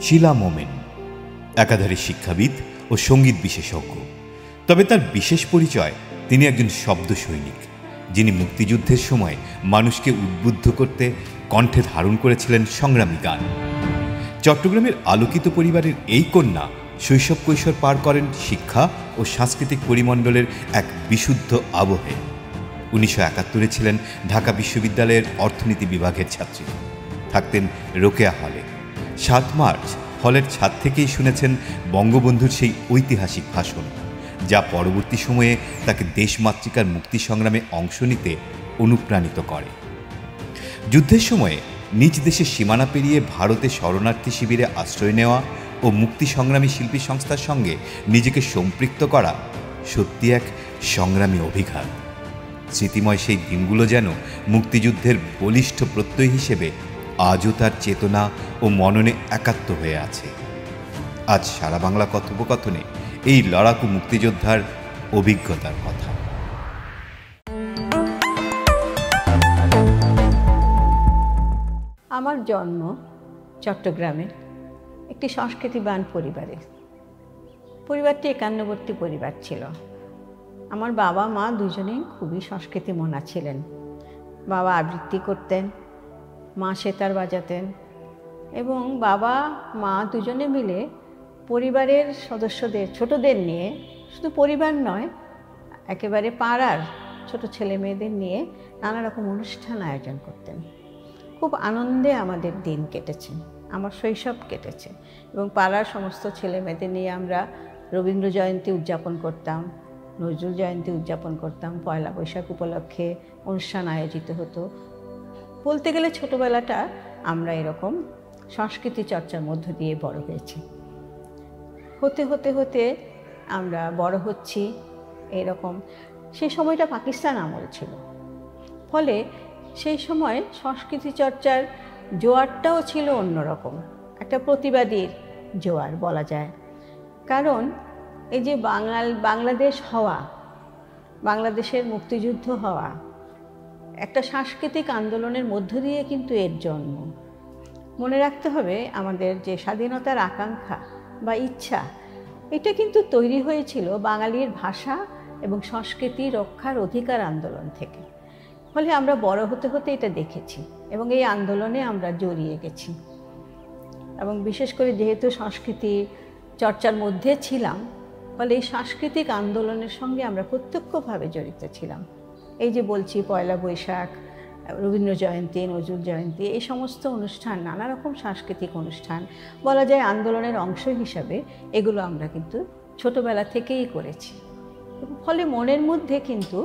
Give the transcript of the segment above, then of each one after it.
শিলা মোমেন একাধারে শিক্ষাবিদ ও সঙ্গীত বিশেষজ্ঞ। তবে তার বিশেষ পরিচয়, তিনি একজন শব্দ সৈনিক, যিনি মুক্তিযুদ্ধের সময় মানুষকে উদ্বুদ্ধ করতে কণ্ঠে ধারণ করেছিলেন সংগ্রামী গান। চট্টগ্রামের আলোকিত পরিবারের এই কন্যা শৈশব কৈশোর পার করেন শিক্ষা ও সাংস্কৃতিক পরিমণ্ডলের এক বিশুদ্ধ আবহে। 1971 ছিলেন ঢাকা বিশ্ববিদ্যালয়ের অর্থনীতি বিভাগের ছাত্রী। থাকতেন রোকেয়া হলে। 7 মার্চ হলের ছাদ থেকেই শুনেছেন বঙ্গবন্ধুর সেই ঐতিহাসিক ভাষণ, যা পরবর্তী সময়ে তাকে দেশমাতৃকার মুক্তি সংগ্রামে অংশ নিতে অনুপ্রাণিত করে। যুদ্ধের সময়ে নিজ দেশের সীমানা পেরিয়ে ভারতে শরণার্থী শিবিরে আশ্রয় নেওয়া ও মুক্তি সংগ্রামী শিল্পী সংস্থার সঙ্গে নিজেকে সম্পৃক্ত করা সত্যি এক সংগ্রামী অভিঘাত। স্মৃতিময় সেই দিনগুলো যেন মুক্তিযুদ্ধের বলিষ্ঠ প্রত্যয় হিসেবে আজও তার চেতনা ও মননে একাত্ম হয়ে আছে। আজ সারা বাংলা কথোপকথনে এই লড়াকু মুক্তিযোদ্ধার অভিজ্ঞতার কথা। আমার জন্ম চট্টগ্রামে একটি সংস্কৃতিবান পরিবারে। পরিবারটি একান্নবর্তী পরিবার ছিল। আমার বাবা মা দুজনেই খুবই সংস্কৃতিমনা ছিলেন। বাবা আবৃত্তি করতেন, মা সেতার বাজাতেন এবং বাবা মা দুজনে মিলে পরিবারের সদস্যদের, ছোটদের নিয়ে, শুধু পরিবার নয়, একেবারে পাড়ার ছোট ছেলে মেয়েদের নিয়ে নানা রকম অনুষ্ঠান আয়োজন করতেন। খুব আনন্দে আমাদের দিন কেটেছে, আমার শৈশব কেটেছে এবং পাড়ার সমস্ত ছেলে মেয়েদের নিয়ে আমরা রবীন্দ্র জয়ন্তী উদযাপন করতাম, নজরুল জয়ন্তী উদযাপন করতাম, পয়লা বৈশাখ উপলক্ষে অনুষ্ঠান আয়োজিত হতো। বলতে গেলে ছোটোবেলাটা আমরা এরকম সংস্কৃতি চর্চার মধ্য দিয়ে বড় হয়েছি। হতে হতে হতে আমরা বড় হচ্ছি এরকম। সেই সময়টা পাকিস্তান আমল ছিল, ফলে সেই সময় সংস্কৃতি চর্চার জোয়ারটাও ছিল অন্যরকম, একটা প্রতিবাদীর জোয়ার বলা যায়। কারণ এই যে বাংলাদেশ হওয়া, বাংলাদেশের মুক্তিযুদ্ধ হওয়া, একটা সাংস্কৃতিক আন্দোলনের মধ্য দিয়ে কিন্তু এর জন্ম। মনে রাখতে হবে, আমাদের যে স্বাধীনতার আকাঙ্ক্ষা বা ইচ্ছা, এটা কিন্তু তৈরি হয়েছিল বাঙালির ভাষা এবং সংস্কৃতি রক্ষার অধিকার আন্দোলন থেকে। ফলে আমরা বড় হতে হতে এটা দেখেছি এবং এই আন্দোলনে আমরা জড়িয়ে গেছি। এবং বিশেষ করে যেহেতু সংস্কৃতি চর্চার মধ্যে ছিলাম, ফলে এই সাংস্কৃতিক আন্দোলনের সঙ্গে আমরা প্রত্যক্ষভাবে জড়িত ছিলাম। এই যে বলছি, পয়লা বৈশাখ, রবীন্দ্র জয়ন্তী, নজরুল জয়ন্তী, এই সমস্ত অনুষ্ঠান, নানা রকম সাংস্কৃতিক অনুষ্ঠান বলা যায় আন্দোলনের অংশ হিসাবে, এগুলো আমরা কিন্তু ছোটোবেলা থেকেই করেছি। ফলে মনের মধ্যে কিন্তু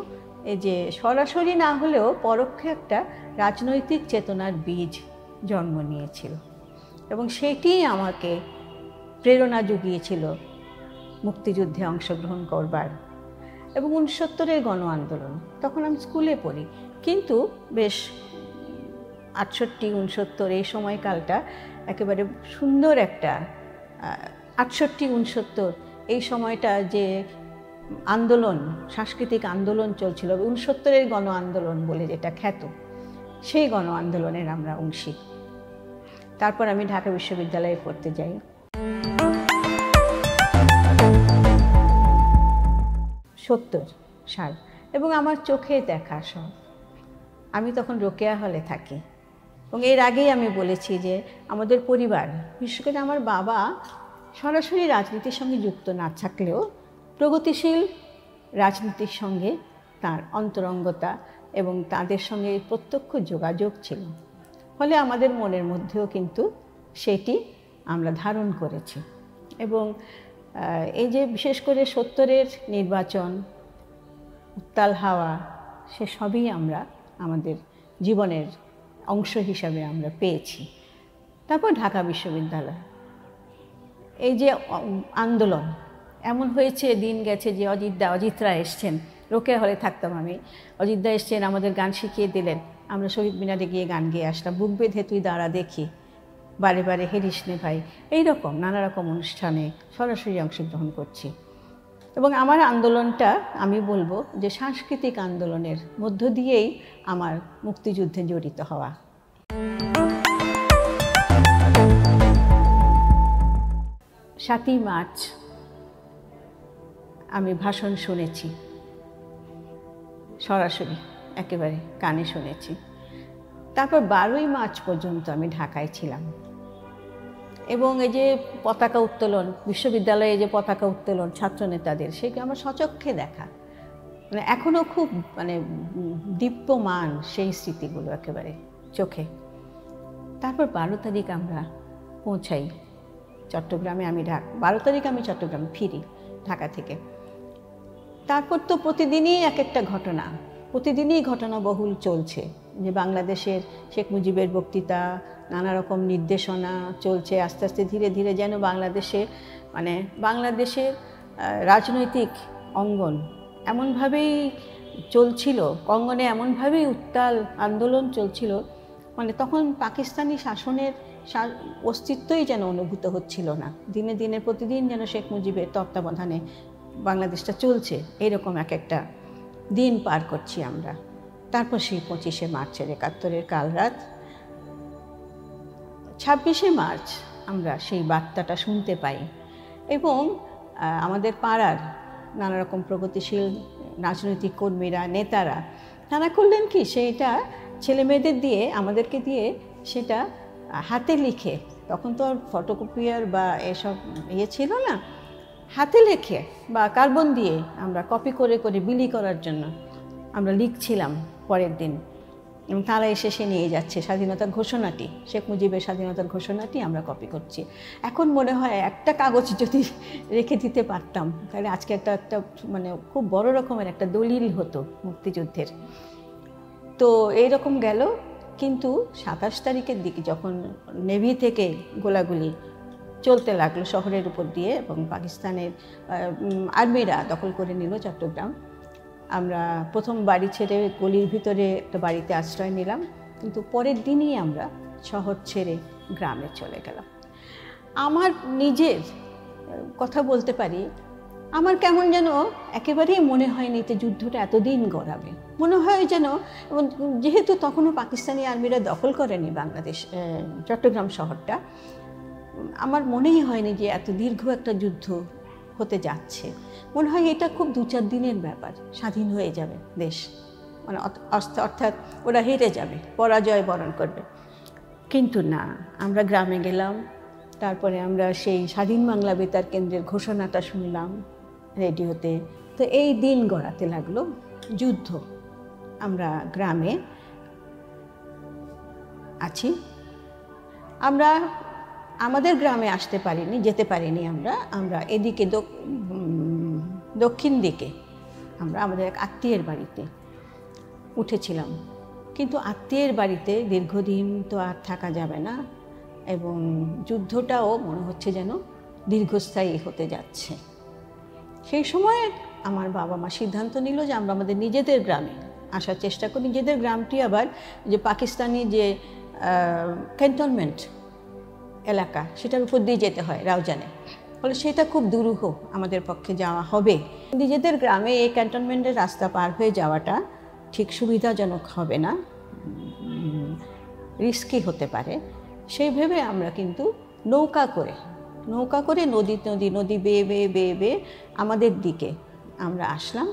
এই যে সরাসরি না হলেও পরোক্ষে একটা রাজনৈতিক চেতনার বীজ জন্ম নিয়েছিল এবং সেটিই আমাকে প্রেরণা জুগিয়েছিল মুক্তিযুদ্ধে অংশগ্রহণ করবার। এবং 69-এর গণ আন্দোলন, তখন আমি স্কুলে পড়ি, কিন্তু বেশ 68-69 এই সময়কালটা একেবারে সুন্দর একটা 68-69 এই সময়টা যে আন্দোলন, সাংস্কৃতিক আন্দোলন চলছিল, 69-এর গণ আন্দোলন বলে যেটা খ্যাত, সেই গণ আন্দোলনের আমরা অংশী। তারপর আমি ঢাকা বিশ্ববিদ্যালয়ে পড়তে যাই। 70 সাল এবং আমার চোখে দেখা সব। আমি তখন রোকেয়া হলে থাকি এবং এর আগেই আমি বলেছি যে আমাদের পরিবার, বিশেষ করে আমার বাবা সরাসরি রাজনীতির সঙ্গে যুক্ত না থাকলেও প্রগতিশীল রাজনীতির সঙ্গে তার অন্তরঙ্গতা এবং তাদের সঙ্গে প্রত্যক্ষ যোগাযোগ ছিল। ফলে আমাদের মনের মধ্যেও কিন্তু সেটি আমরা ধারণ করেছি। এবং এই যে বিশেষ করে 70-এর নির্বাচন, উত্তাল হাওয়া, সে সবই আমরা আমাদের জীবনের অংশ হিসাবে আমরা পেয়েছি। তারপর ঢাকা বিশ্ববিদ্যালয়, এই যে আন্দোলন, এমন হয়েছে দিন গেছে যে অজিতরা এসছেন, রোকেয়া হলে থাকতাম আমি, অজিতদা এসছেন, আমাদের গান শিখিয়ে দিলেন, আমরা শহীদ মিনারে গিয়ে গান গেয়ে আসলাম, বুক বেঁধে তুই দাঁড়া দেখি, বারে বারে হেরিস নে ভাই, এইরকম নানা রকম অনুষ্ঠানে সরাসরি অংশগ্রহণ করছি। এবং আমার আন্দোলনটা আমি বলবো যে সাংস্কৃতিক আন্দোলনের মধ্য দিয়েই আমার মুক্তিযুদ্ধে জড়িত হওয়া। 7ই মার্চ আমি ভাষণ শুনেছি, সরাসরি একেবারে কানে শুনেছি। তারপর 12ই মার্চ পর্যন্ত আমি ঢাকায় ছিলাম এবং এই যে পতাকা উত্তোলন, বিশ্ববিদ্যালয়ে যে পতাকা উত্তোলন ছাত্রনেতাদের, সেটা আমার সচক্ষে দেখা, মানে এখনও খুব মানে দীপ্যমান সেই স্মৃতিগুলো একেবারে চোখে। তারপর 12 তারিখ আমরা পৌঁছাই চট্টগ্রামে। 12 তারিখ আমি চট্টগ্রামে ফিরি ঢাকা থেকে। তারপর তো প্রতিদিনই এক একটা ঘটনা, প্রতিদিনই ঘটনাবহুল চলছে, যে বাংলাদেশের শেখ মুজিবের বক্তৃতা, নানা রকম নির্দেশনা চলছে। আস্তে আস্তে ধীরে ধীরে যেন বাংলাদেশের রাজনৈতিক অঙ্গন এমনভাবেই চলছিল, অঙ্গনে এমনভাবেই উত্তাল আন্দোলন চলছিল, মানে তখন পাকিস্তানি শাসনের অস্তিত্বই যেন অনুভূত হচ্ছিল না। দিনে দিনে প্রতিদিন যেন শেখ মুজিবের তত্ত্বাবধানে বাংলাদেশটা চলছে, এরকম এক একটা দিন পার করছি আমরা। তারপর সেই 25শে মার্চের 71-এর কাল রাত, 26শে মার্চ আমরা সেই বার্তাটা শুনতে পাই এবং আমাদের পাড়ার নানা রকম প্রগতিশীল রাজনৈতিক কর্মীরা, নেতারা তারা করলেন কি, সেইটা ছেলে মেয়েদের দিয়ে, আমাদেরকে দিয়ে সেটা হাতে লিখে, তখন তো আর ফটোকপিয়ার বা এসব ছিল না, হাতে লেখে বা কার্বন দিয়ে আমরা কপি করে করে বিলি করার জন্য আমরা লিখছিলাম পরের দিন। এবং তারা এসে সে নিয়ে যাচ্ছে স্বাধীনতার ঘোষণাটি, শেখ মুজিবের স্বাধীনতার ঘোষণাটি আমরা কপি করছি। এখন মনে হয় একটা কাগজ যদি রেখে দিতে পারতাম তাহলে আজকে একটা মানে খুব বড় রকমের একটা দলিল হতো মুক্তিযুদ্ধের। তো এইরকম গেল। কিন্তু 27 তারিখের দিকে যখন নেভি থেকে গোলাগুলি চলতে লাগলো শহরের উপর দিয়ে এবং পাকিস্তানের আর্মিরা দখল করে নিল চট্টগ্রাম, আমরা প্রথম বাড়ি ছেড়ে গলির ভিতরে একটা বাড়িতে আশ্রয় নিলাম, কিন্তু পরের দিনই আমরা শহর ছেড়ে গ্রামে চলে গেলাম। আমার নিজের কথা বলতে পারি, আমার কেমন যেন একেবারেই মনে হয়নি যে যুদ্ধটা এতদিন গড়াবে। মনে হয় যেন, এবং যেহেতু তখনও পাকিস্তানি আর্মিরা দখল করেনি বাংলাদেশ চট্টগ্রাম শহরটা, আমার মনেই হয়নি যে এত দীর্ঘ একটা যুদ্ধ হতে যাচ্ছে। মনে হয় এটা খুব 2-4 দিনের ব্যাপার, স্বাধীন হয়ে যাবে দেশ, মানে অর্থাৎ ওরা হেরে যাবে, পরাজয় বরণ করবে। কিন্তু না, আমরা গ্রামে গেলাম, তারপরে আমরা সেই স্বাধীন বাংলা বেতার কেন্দ্রের ঘোষণাটা শুনলাম রেডিওতে। তো এই দিন গড়াতে লাগলো যুদ্ধ। আমরা গ্রামে আছি, আমরা আমাদের গ্রামে আসতে পারিনি, যেতে পারিনি। আমরা এদিকে দক্ষিণ দিকে আমরা আমাদের এক আত্মীয়ের বাড়িতে উঠেছিলাম। কিন্তু আত্মীয়ের বাড়িতে দীর্ঘদিন তো আর থাকা যাবে না এবং যুদ্ধটাও মনে হচ্ছে যেন দীর্ঘস্থায়ী হতে যাচ্ছে। সেই সময় আমার বাবা মা সিদ্ধান্ত নিল যে আমরা আমাদের নিজেদের গ্রামে আসার চেষ্টা করি। নিজেদের গ্রামটি আবার যে পাকিস্তানি যে ক্যান্টনমেন্ট এলাকা, সেটার উপর দিয়ে যেতে হয় রাউজানে, ফলে সেটা খুব দুরূহ আমাদের পক্ষে যাওয়া হবে। নিজেদের গ্রামে এই ক্যান্টনমেন্টের রাস্তা পার হয়ে যাওয়াটা ঠিক সুবিধাজনক হবে না, রিস্কি হতে পারে। সেই ভেবে আমরা কিন্তু নৌকা করে নদী বেয়ে বেয়ে আমাদের দিকে আমরা আসলাম।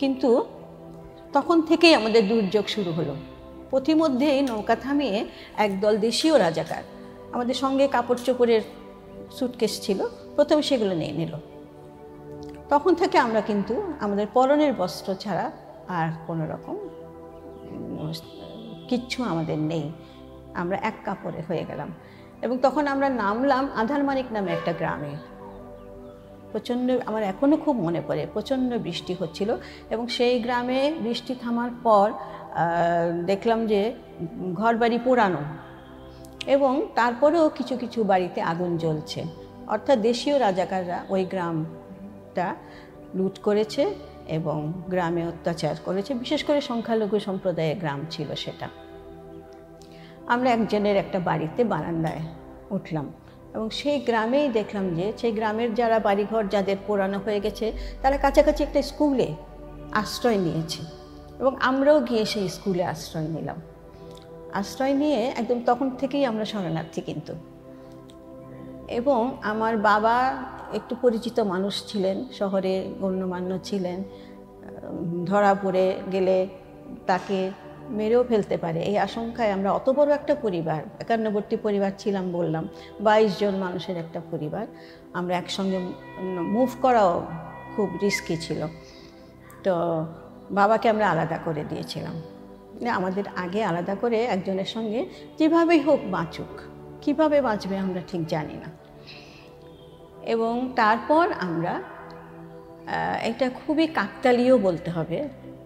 কিন্তু তখন থেকেই আমাদের দুর্যোগ শুরু হলো। পথিমধ্যেই নৌকা থামিয়ে একদল দেশীয় রাজাকার, আমাদের সঙ্গে কাপড় চোপড়ের সুটকেস ছিল, প্রথমে সেগুলো নিয়ে নিল। তখন থেকে আমরা কিন্তু আমাদের পরনের বস্ত্র ছাড়া আর কোনো রকম কিচ্ছু আমাদের নেই, আমরা এক কাপড়ে হয়ে গেলাম। এবং তখন আমরা নামলাম আধারমানিক নামে একটা গ্রামে। প্রচণ্ড, আমার এখনও খুব মনে পড়ে, প্রচণ্ড বৃষ্টি হচ্ছিল এবং সেই গ্রামে বৃষ্টি থামার পর দেখলাম যে ঘরবাড়ি পোড়ানো এবং তারপরেও কিছু কিছু বাড়িতে আগুন জ্বলছে। অর্থাৎ দেশীয় রাজাকাররা ওই গ্রামটা লুট করেছে এবং গ্রামে অত্যাচার করেছে। বিশেষ করে সংখ্যালঘু সম্প্রদায়ের গ্রাম ছিল সেটা। আমরা একজনের একটা বাড়িতে বারান্দায় উঠলাম এবং সেই গ্রামেই দেখলাম যে সেই গ্রামের যারা বাড়িঘর যাদের পোড়ানো হয়ে গেছে তারা কাছাকাছি একটা স্কুলে আশ্রয় নিয়েছে এবং আমরাও গিয়ে সেই স্কুলে আশ্রয় নিলাম। আশ্রয় নিয়ে একদম তখন থেকেই আমরা শরণার্থী। কিন্তু এবং আমার বাবা একটু পরিচিত মানুষ ছিলেন, শহরে গণ্যমান্য ছিলেন, ধরা পড়ে গেলে তাকে মেরেও ফেলতে পারে এই আশঙ্কায় আমরা অত বড় একটা পরিবার, একান্নবর্তী পরিবার ছিলাম বললাম, 22 জন মানুষের একটা পরিবার, আমরা একসঙ্গে মুভ করাও খুব রিস্কি ছিল। তো বাবাকে আমরা আলাদা করে দিয়েছিলাম, আমাদের আগে আলাদা করে একজনের সঙ্গে যেভাবেই হোক বাঁচুক, কীভাবে বাঁচবে আমরা ঠিক জানি না। এবং তারপর আমরা এটা খুবই কাকতালীয় বলতে হবে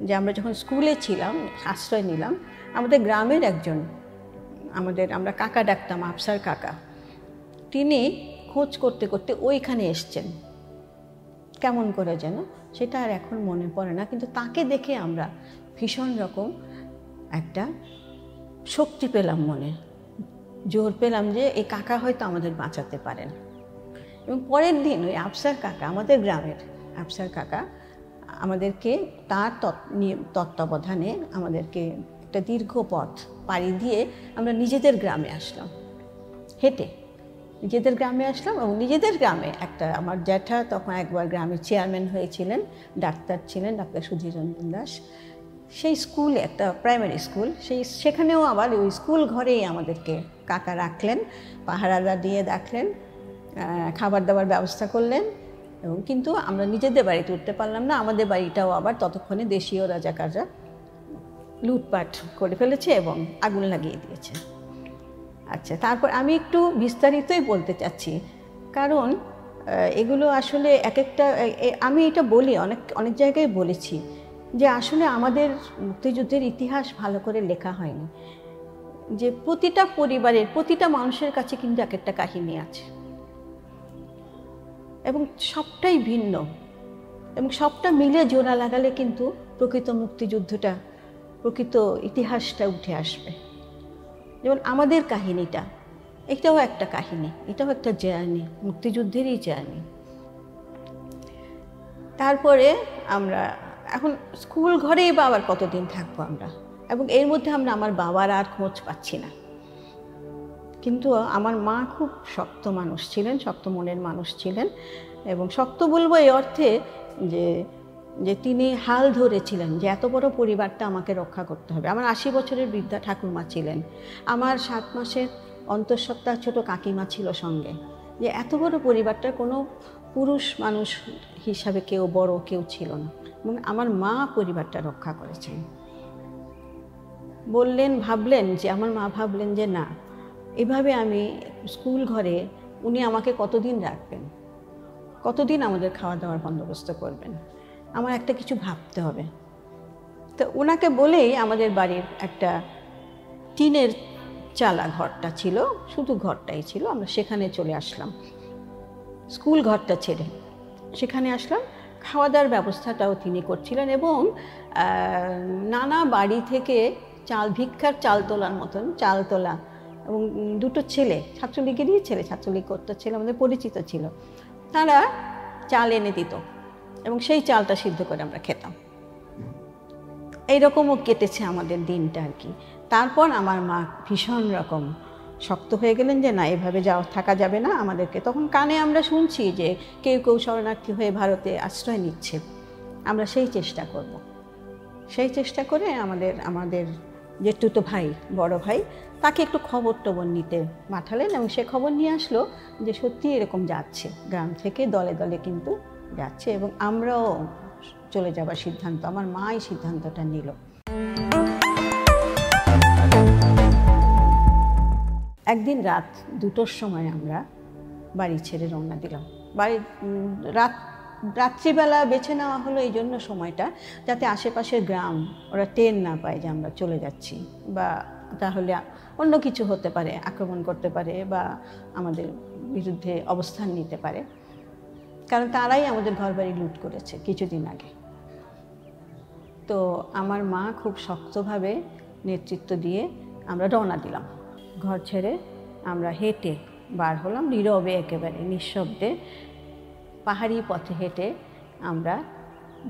যে আমরা যখন স্কুলে ছিলাম, আশ্রয় নিলাম, আমাদের গ্রামের একজন, আমরা কাকা ডাকতাম, আফসার কাকা, তিনি খোঁজ করতে করতে ওইখানে এসছেন। কেমন করে যেন সেটা আর এখন মনে পড়ে না, কিন্তু তাকে দেখে আমরা ভীষণ রকম একটা শক্তি পেলাম, মনে জোর পেলাম যে এই কাকা হয়তো আমাদের বাঁচাতে পারেন। এবং পরের দিন ওই আফসার কাকা, আমাদের গ্রামের আফসার কাকা, আমাদেরকে তার তত্ত্বাবধানে আমাদেরকে একটা দীর্ঘ পথ পাড়ি দিয়ে আমরা নিজেদের গ্রামে আসলাম, হেঁটে নিজেদের গ্রামে আসলাম। এবং নিজেদের গ্রামে একটা, আমার জ্যাঠা তখন একবার গ্রামের চেয়ারম্যান হয়েছিলেন, ডাক্তার ছিলেন, ডাক্তার সুধীর রঞ্জন দাস, সেই স্কুলে, একটা প্রাইমারি স্কুল, সেখানেও আবার ওই স্কুল ঘরেই আমাদেরকে কাকা রাখলেন, পাহারাদার দিয়ে রাখলেন, খাবার দাবার ব্যবস্থা করলেন। এবং কিন্তু আমরা নিজেদের বাড়িতে উঠতে পারলাম না, আমাদের বাড়িটাও আবার ততক্ষণে দেশীয় রাজাকাররা লুটপাট করে ফেলেছে এবং আগুন লাগিয়ে দিয়েছে। আচ্ছা, তারপর আমি একটু বিস্তারিতই বলতে চাচ্ছি, কারণ এগুলো আসলে এক একটা, আমি এটা বলি, অনেক জায়গায় বলেছি যে আসলে আমাদের মুক্তিযুদ্ধের ইতিহাস ভালো করে লেখা হয়নি, যে প্রতিটা পরিবারের, প্রতিটা মানুষের কাছে কিন্তু এক একটা কাহিনী আছে এবং সবটাই ভিন্ন, এবং সবটা মিলে জোড়া লাগালে কিন্তু প্রকৃত মুক্তিযুদ্ধটা, প্রকৃত ইতিহাসটা উঠে আসবে। যেমন আমাদের কাহিনীটা, এটাও একটা কাহিনী, এটাও একটা জার্নি, মুক্তিযুদ্ধেরই জার্নি। তারপরে আমরা এখন স্কুল ঘরেই বা আবার কতদিন থাকবো আমরা, এবং এর মধ্যে আমরা আমার বাবার আর খোঁজ পাচ্ছি না। কিন্তু আমার মা খুব শক্ত মানুষ ছিলেন, শক্ত মনের মানুষ ছিলেন, এবং শক্ত বলবো এই অর্থে যে তিনি হাল ধরেছিলেন যে এত বড় পরিবারটা আমাকে রক্ষা করতে হবে। আমার 80 বছরের বৃদ্ধা ঠাকুরমা ছিলেন, আমার 7 মাসের অন্তঃসত্ত্বা ছোট কাকিমা ছিল সঙ্গে, যে এত বড় পরিবারটার কোনো পুরুষ মানুষ হিসাবে কেউ বড় কেউ ছিল না, এবং আমার মা পরিবারটা রক্ষা করেছেন। আমার মা ভাবলেন যে না, এভাবে আমি স্কুল ঘরে উনি আমাকে কতদিন রাখবেন, কতদিন আমাদের খাওয়া দাওয়ার বন্দোবস্ত করবেন, আমার একটা কিছু ভাবতে হবে। তো ওনাকে বলেই আমাদের বাড়ির একটা টিনের চালা ঘরটা ছিল, শুধু ঘরটাই ছিল, আমরা সেখানে চলে আসলাম, স্কুল ঘরটা ছেড়ে সেখানে আসলাম। খাওয়া দাওয়ার ব্যবস্থাটাও তিনি করছিলেন, এবং নানা বাড়ি থেকে ভিক্ষার চাল তোলার মতন চাল তোলা, এবং দুটো ছেলে, ছাত্রলীগেরই ছেলে, ছাত্রলীগ করতে ছেলে আমাদের পরিচিত ছিল, তারা চাল এনে দিত এবং সেই চালটা সিদ্ধ করে আমরা খেতাম। এইরকমও কেটেছে আমাদের দিনটা আর কি। তারপর আমার মা ভীষণ রকম শক্ত হয়ে গেলেন যে না, এভাবে থাকা যাবে না আমাদেরকে। তখন কানে আমরা শুনছি যে কেউ কেউ শরণার্থী হয়ে ভারতে আশ্রয় নিচ্ছে, আমরা সেই চেষ্টা করব। সেই চেষ্টা করে আমাদের জেঠুতো ভাই, বড় ভাই, তাকে একটু খবর নিতে পাঠালেন, এবং সে খবর নিয়ে আসলো যে সত্যি এরকম যাচ্ছে, গ্রাম থেকে দলে দলে কিন্তু যাচ্ছে, এবং আমরাও চলে যাবার সিদ্ধান্ত, আমার মা এই সিদ্ধান্তটা নিল। একদিন রাত 2টোর সময় আমরা বাড়ি ছেড়ে রওনা দিলাম। রাত্রিবেলা বেছে নেওয়া হলো এই জন্য সময়টা, যাতে আশেপাশের গ্রাম ওরা টের না পায় যে আমরা চলে যাচ্ছি, বা তাহলে অন্য কিছু হতে পারে, আক্রমণ করতে পারে বা আমাদের বিরুদ্ধে অবস্থান নিতে পারে, কারণ তারাই আমাদের ঘরবাড়ি লুট করেছে কিছুদিন আগে। তো আমার মা খুব শক্তভাবে নেতৃত্ব দিয়ে আমরা রওনা দিলাম। ঘর ছেড়ে আমরা হেঁটে বার হলাম, নীরবে, একেবারে নিঃশব্দে পাহাড়ি পথে হেঁটে আমরা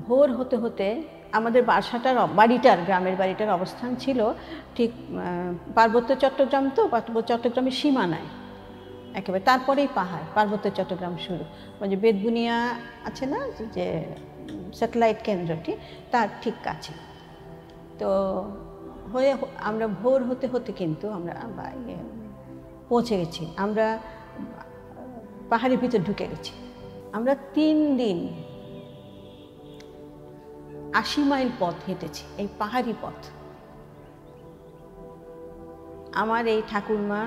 ভোর হতে হতে আমাদের গ্রামের বাড়িটার অবস্থান ছিল ঠিক পার্বত্য চট্টগ্রামের সীমানায়, একেবারে তারপরেই পাহাড়, পার্বত্য চট্টগ্রাম শুরু। ওই যে বেতবুনিয়া আছে না, যে স্যাটেলাইট কেন্দ্রটি, তার ঠিক কাছে। তো হয়ে আমরা ভোর হতে হতে কিন্তু আমরা পৌঁছে গেছি, আমরা পাহাড়ের ভিতর ঢুকে গেছি। আমরা 3 দিন 80 মাইল পথ হেঁটেছি, এই পাহাড়ি পথ। আমার এই ঠাকুরমা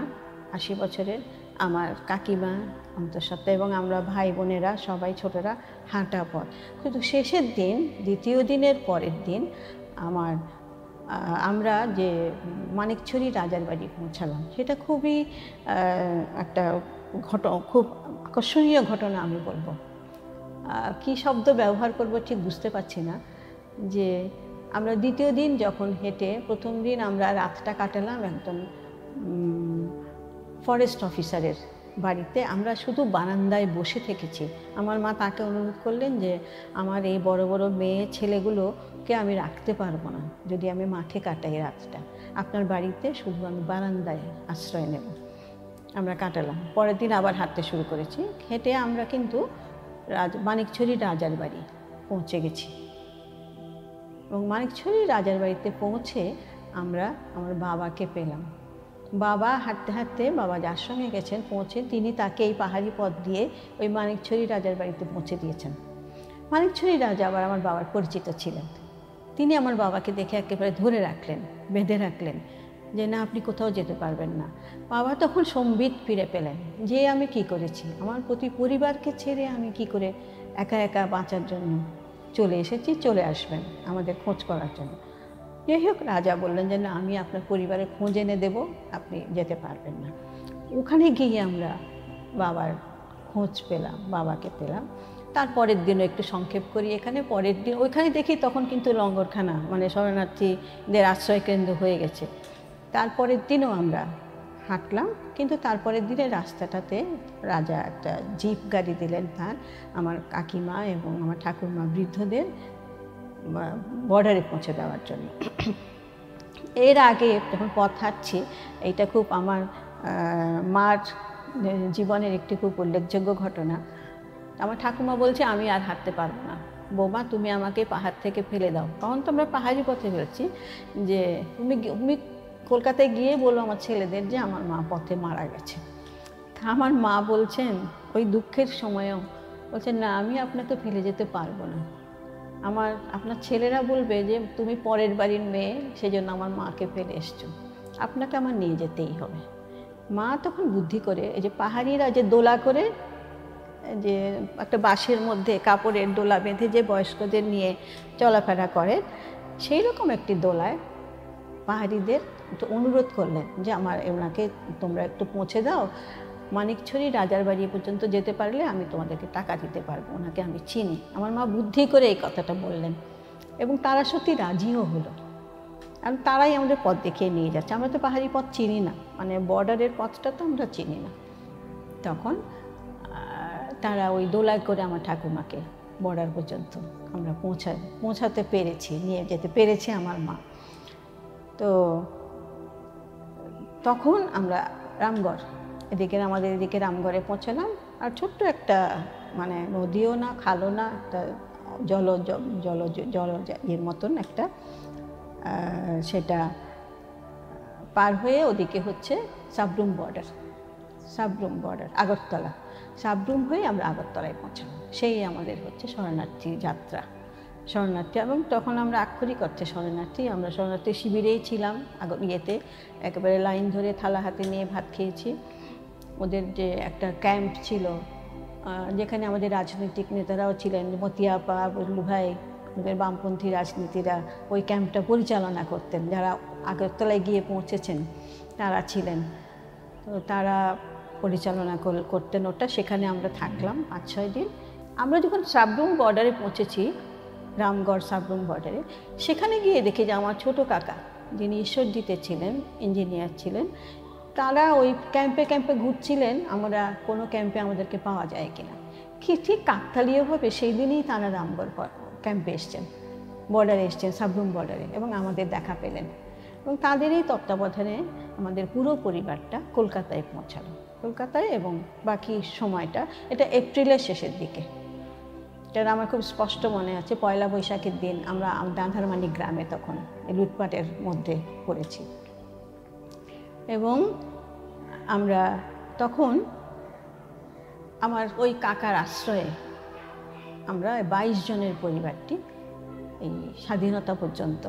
80 বছরের, আমার কাকিমা অন্তঃসত্ত্বা এবং আমরা ভাই বোনেরা সবাই ছোটরা হাঁটা পথ। কিন্তু শেষের দিন, দ্বিতীয় দিনের পরের দিন আমরা যে মানিকছড়ি রাজার বাড়ি পৌঁছালাম, সেটা খুবই একটা খুব আকর্ষণীয় ঘটনা আমি বলবো। কি শব্দ ব্যবহার করব ঠিক বুঝতে পারছি না। যে আমরা দ্বিতীয় দিন যখন হেঁটে, প্রথম দিন আমরা রাতটা কাটালাম একজন ফরেস্ট অফিসারের বাড়িতে। আমরা শুধু বারান্দায় বসে থেকেছি। আমার মা তাকে অনুরোধ করলেন যে আমার এই বড় বড় মেয়ে ছেলেগুলোকে আমি রাখতে পারবো না যদি আমি মাঠে কাটাই রাতটা, আপনার বাড়িতে শুধু আমি বারান্দায় আশ্রয় নেব। আমরা কাটালাম। পরের দিন আবার হাঁটতে শুরু করেছি। হেঁটে আমরা কিন্তু মানিকছড়ি রাজার বাড়ি পৌঁছে গেছি। এবং মানিকছড়ি রাজার বাড়িতে পৌঁছে আমরা আমার বাবাকে পেলাম। বাবা হাঁটতে হাঁটতে, বাবা যার সঙ্গে গেছেন পৌঁছে, তিনি তাকে এই পাহাড়ি পথ দিয়ে ওই মানিকছড়ি রাজার বাড়িতে পৌঁছে দিয়েছেন। মানিকছড়ি রাজা আবার আমার বাবার পরিচিত ছিলেন। তিনি আমার বাবাকে দেখে একেবারে ধরে রাখলেন, বেঁধে রাখলেন যে না, আপনি কোথাও যেতে পারবেন না। বাবা তখন সম্বিত ফিরে পেলেন যে আমি কি করেছি, আমার পরিবারকে ছেড়ে আমি কি করে একা একা বাঁচার জন্য চলে এসেছি, চলে আসবেন আমাদের খোঁজ করার জন্য। যাই হোক, রাজা বললেন যে না, আমি আপনার পরিবারের খোঁজ এনে দেবো, আপনি যেতে পারবেন না। ওখানে গিয়ে আমরা বাবার খোঁজ পেলাম, বাবাকে পেলাম। তারপরের দিনও একটু সংক্ষেপ করি এখানে। পরের দিন ওইখানে দেখি তখন কিন্তু লঙ্গরখানা, মানে শরণার্থীদের আশ্রয়কেন্দ্র হয়ে গেছে। তারপরের দিনও আমরা হাঁটলাম, কিন্তু তারপরের দিনে রাস্তাটাতে রাজা একটা জিপ গাড়ি দিলেন তার, আমার কাকিমা এবং আমার ঠাকুরমা বৃদ্ধদের বর্ডারে পৌঁছে দেওয়ার জন্য। এর আগে যখন পথ হাঁটছি, এইটা খুব আমার মার জীবনের একটি খুব উল্লেখযোগ্য ঘটনা। আমার ঠাকুমা বলছে আমি আর হাঁটতে পারবো না, বৌমা তুমি আমাকে পাহাড় থেকে ফেলে দাও। তখন তো আমরা পাহাড়ি পথে বেরোচ্ছি, যে তুমি কলকাতায় গিয়ে বলো আমার ছেলেদের যে আমার মা পথে মারা গেছে। আমার মা বলছেন ওই দুঃখের সময়ও বলছেন না, আমি আপনাকে ফেলে যেতে পারবো না। আপনার ছেলেরা বলবে যে তুমি পরের বাড়ির মেয়ে, সেই জন্য আমার মাকে ফেলে এসছো, আপনাকে আমার নিয়ে যেতেই হবে। মা তখন বুদ্ধি করে, এই যে পাহাড়িরা যে দোলা করে, যে একটা বাঁশের মধ্যে কাপড়ের দোলা বেঁধে যে বয়স্কদের নিয়ে চলাফেরা করে, সেই রকম একটি দোলায় পাহাড়িদের একটু অনুরোধ করলেন যে ওনাকে তোমরা একটু পৌঁছে দাও, মানিকছড়ি রাজার বাড়ি পর্যন্ত যেতে পারলে আমি তোমাদেরকে টাকা দিতে পারবো, ওনাকে আমি চিনি। আমার মা বুদ্ধি করে এই কথাটা বললেন এবং তারা সত্যি রাজিও হলো। কারণ তারাই আমাদের পথ দেখিয়ে নিয়ে যাচ্ছে। আমরা তো পাহাড়ি পথ চিনি না, মানে বর্ডারের পথটা তো আমরা চিনি না। তখন তারা ওই দোলায় করে আমার ঠাকুমাকে বর্ডার পর্যন্ত আমরা পৌঁছাতে পেরেছি, নিয়ে যেতে পেরেছে আমার মা। তো তখন আমরা রামগড়, আমাদের এদিকে রামগড়ে পৌঁছালাম। আর ছোট্ট একটা, মানে নদীও না খালও না, একটা এর মতন একটা, সেটা পার হয়ে ওদিকে হচ্ছে সাবরুম বর্ডার আগরতলা। সাবরুম হয়ে আমরা আগরতলায় পৌঁছালাম। সেই আমাদের হচ্ছে শরণার্থী যাত্রা, শরণার্থী। এবং তখন আমরা আক্ষরিক অর্থে শরণার্থী। আমরা শরণার্থী শিবিরেই ছিলাম, একেবারে লাইন ধরে থালা হাতে নিয়ে ভাত খেয়েছি। ওদের যে একটা ক্যাম্প ছিল, যেখানে আমাদের রাজনৈতিক নেতারাও ছিলেন, মতিয়া আপা, বল্লু ভাই, ওদের বামপন্থী রাজনীতিরা ওই ক্যাম্পটা পরিচালনা করতেন। যারা আগরতলায় গিয়ে পৌঁছেছেন তারা ছিলেন, তো তারা পরিচালনা করতেন ওটা। সেখানে আমরা থাকলাম 5-6 দিন। আমরা যখন সাবরুম বর্ডারে পৌঁছেছি, রামগড় সাবরুম বর্ডারে, সেখানে গিয়ে দেখি যে আমার ছোট কাকা, যিনি ঈশ্বরদীতে ছিলেন, ইঞ্জিনিয়ার ছিলেন, তারা ওই ক্যাম্পে ঘুরছিলেন। আমরা কোনো ক্যাম্পে আমাদেরকে পাওয়া যায় কিনা, ঠিক কাকতালীয়ভাবে সেই দিনই তারা রামগড় ক্যাম্পে এসছেন, বর্ডারে এসছেন, সাবরুম বর্ডারে, এবং আমাদের দেখা পেলেন। এবং তাদেরই তত্ত্বাবধানে আমাদের পুরো পরিবারটা কলকাতায় পৌঁছালো। কলকাতায় এবং বাকি সময়টা এটা এপ্রিলের শেষের দিকে। এটা আমার খুব স্পষ্ট মনে আছে, পয়লা বৈশাখের দিন আমরা দাঁধারমানি গ্রামে তখন লুটপাটের মধ্যে পড়েছি এবং আমরা তখন আমার ওই কাকার আশ্রয়ে আমরা 22 জনের পরিবারটি এই স্বাধীনতা পর্যন্ত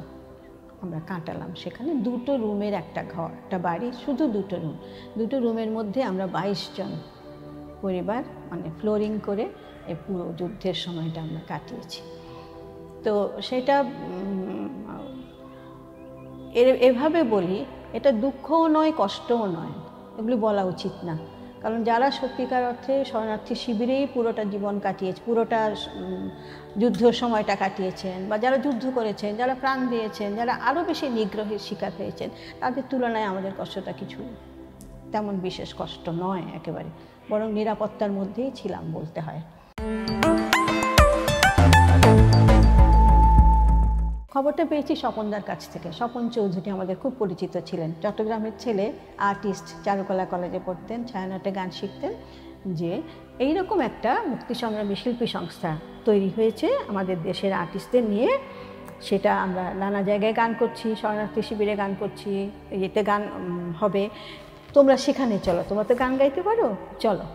আমরা কাটালাম। সেখানে 2টো রুমের একটা ঘর, একটা বাড়ি, শুধু 2টো রুম, 2টো রুমের মধ্যে আমরা 22 জন পরিবার মানে ফ্লোরিং করে এই পুরো যুদ্ধের সময়টা আমরা কাটিয়েছি। তো সেটা এভাবে বলি, এটা দুঃখও নয়, কষ্টও নয়, এগুলি বলা উচিত না। কারণ যারা সত্যিকার অর্থে শরণার্থী শিবিরেই পুরোটা জীবন কাটিয়েছে, পুরোটা যুদ্ধের সময়টা কাটিয়েছেন, বা যারা যুদ্ধ করেছেন, যারা প্রাণ দিয়েছেন, যারা আরও বেশি নিগ্রহের শিকার হয়েছেন, তাদের তুলনায় আমাদের কষ্টটা কিছু তেমন বিশেষ কষ্ট নয় একেবারে, বরং নিরাপত্তার মধ্যেই ছিলাম বলতে হয়। খবরটা পেয়েছি স্বপনদার কাছ থেকে। স্বপন চৌধুরী আমাদের খুব পরিচিত ছিলেন, চট্টগ্রামের ছেলে, আর্টিস্ট, চারুকলা কলেজে পড়তেন, ছায়ানটে গান শিখতেন, যে এইরকম একটা মুক্তিসংগ্রামী শিল্পী সংস্থা তৈরি হয়েছে আমাদের দেশের আর্টিস্টদের নিয়ে। সেটা আমরা নানা জায়গায় গান করছি, শরণার্থী শিবিরে গান করছি, এতে গান হবে, তোমরা সেখানে চলো, তোমরা তো গান গাইতে পারো, চলো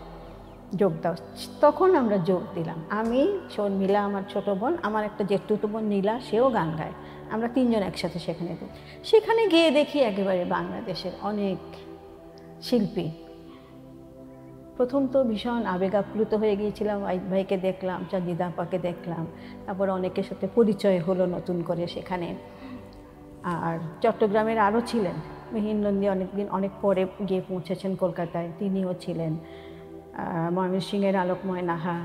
যোগ দাও। তখন আমরা যোগ দিলাম, আমি, শর্মিলা আমার ছোটো বোন, আমার একটা জেঠুতো বোন নীলা, সেও গান গায়, আমরা 3 জন একসাথে সেখানে দিই। সেখানে গিয়ে দেখি একেবারে বাংলাদেশের অনেক শিল্পী। প্রথম তো ভীষণ আবেগ আপ্লুত হয়ে গিয়েছিলাম, ওয়াহিদ ভাইকে দেখলাম, চাঁদিদা আপাকে দেখলাম, তারপর অনেকের সাথে পরিচয় হলো নতুন করে সেখানে। আর চট্টগ্রামের আরও ছিলেন, মিহিন নন্দী অনেক পরে গিয়ে পৌঁছেছেন কলকাতায়, তিনিও ছিলেন। ময়মনসিংহের আলোকময় নাহা,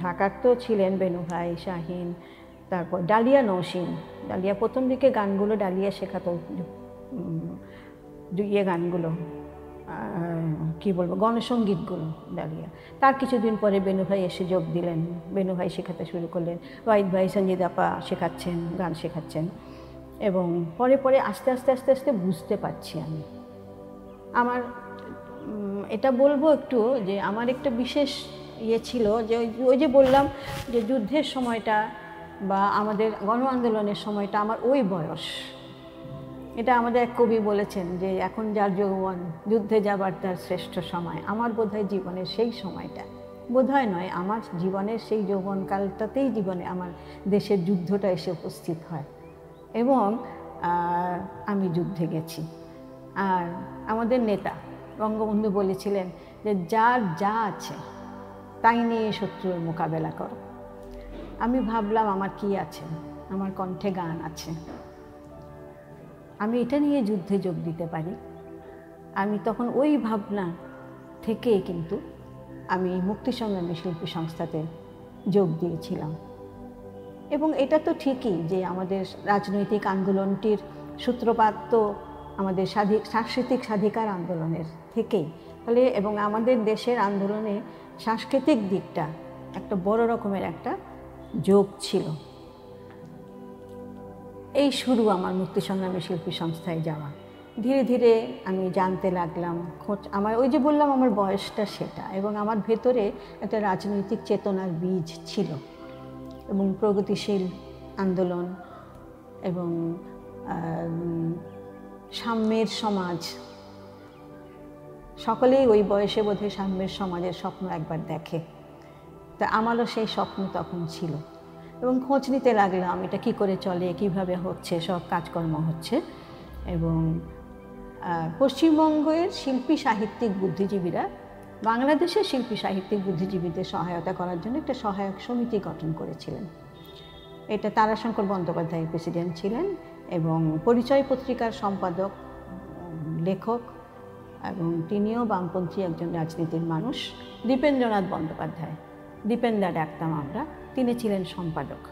ঢাকার তো ছিলেন বেনু ভাই, শাহিন, তারপর ডালিয়া নৌসিন। ডালিয়া প্রথম দিকে গানগুলো ডালিয়া শেখাতো, গানগুলো কী বলবো, গণসঙ্গীতগুলো ডালিয়া। তার কিছুদিন পরে বেনু ভাই এসে যোগ দিলেন, বেনু ভাই শেখাতে শুরু করলেন, ওয়াহিদ ভাই, সঞ্জিদ আপা শেখাচ্ছেন, গান শেখাচ্ছেন। এবং পরে পরে আস্তে আস্তে আস্তে আস্তে বুঝতে পারছি আমি, আমার এটা বলবো একটু যে আমার একটা বিশেষ ছিল যে ওই যে বললাম যে যুদ্ধের সময়টা বা আমাদের গণ আন্দোলনের সময়টা আমার ওই বয়স। এটা আমাদের এক কবি বলেছেন যে এখন যার যৌবন, যুদ্ধে যাবার তার শ্রেষ্ঠ সময়। আমার বোধহয় জীবনের সেই সময়টা, বোধহয় নয়, আমার জীবনের সেই যৌবনকালটাতেই জীবনে আমার দেশের যুদ্ধটা এসে উপস্থিত হয় এবং আমি যুদ্ধে গেছি। আর আমাদের নেতা বঙ্গবন্ধু বলেছিলেন যে যার যা আছে তাই নিয়ে শত্রুর মোকাবেলা করো। আমি ভাবলাম আমার কি আছে, আমার কণ্ঠে গান আছে, আমি এটা নিয়ে যুদ্ধে যোগ দিতে পারি। আমি তখন ওই ভাবনা থেকে কিন্তু আমি মুক্তিসংগ্রামী শিল্পী সংস্থাতে যোগ দিয়েছিলাম। এবং এটা তো ঠিকই যে আমাদের রাজনৈতিক আন্দোলনটির সূত্রপাত তো আমাদের সাংস্কৃতিক স্বাধিকার আন্দোলনের থেকেই, ফলে এবং আমাদের দেশের আন্দোলনে সাংস্কৃতিক দিকটা একটা বড় রকমের একটা যোগ ছিল। এই শুরু আমার মুক্তিসংগ্রামী শিল্পী সংস্থায় যাওয়া। ধীরে ধীরে আমি জানতে লাগলাম, আমার ওই যে বললাম আমার বয়সটা সেটা, এবং আমার ভেতরে একটা রাজনৈতিক চেতনার বীজ ছিল এবং প্রগতিশীল আন্দোলন এবং সাম্যের সমাজ, সকলেই ওই বয়সে বোধহয় সাম্যের সমাজের স্বপ্ন একবার দেখে। তা আমারও সেই স্বপ্ন তখন ছিল এবং খোঁজ নিতে লাগলাম এটা কি করে চলে, কিভাবে হচ্ছে, সব কাজকর্ম হচ্ছে। এবং পশ্চিমবঙ্গের শিল্পী সাহিত্যিক বুদ্ধিজীবীরা বাংলাদেশের শিল্পী সাহিত্যিক বুদ্ধিজীবীদের সহায়তা করার জন্য একটা সহায়ক সমিতি গঠন করেছিলেন। এটা তারাশঙ্কর বন্দ্যোপাধ্যায় প্রেসিডেন্ট ছিলেন এবং পরিচয় পত্রিকার সম্পাদক, লেখক, এবং তিনিও বামপন্থী একজন রাজনীতির মানুষ, দীপেন্দ্রনাথ বন্দ্যোপাধ্যায়, দীপেন্দা ডাকতাম আমরা, তিনি ছিলেন সম্পাদক।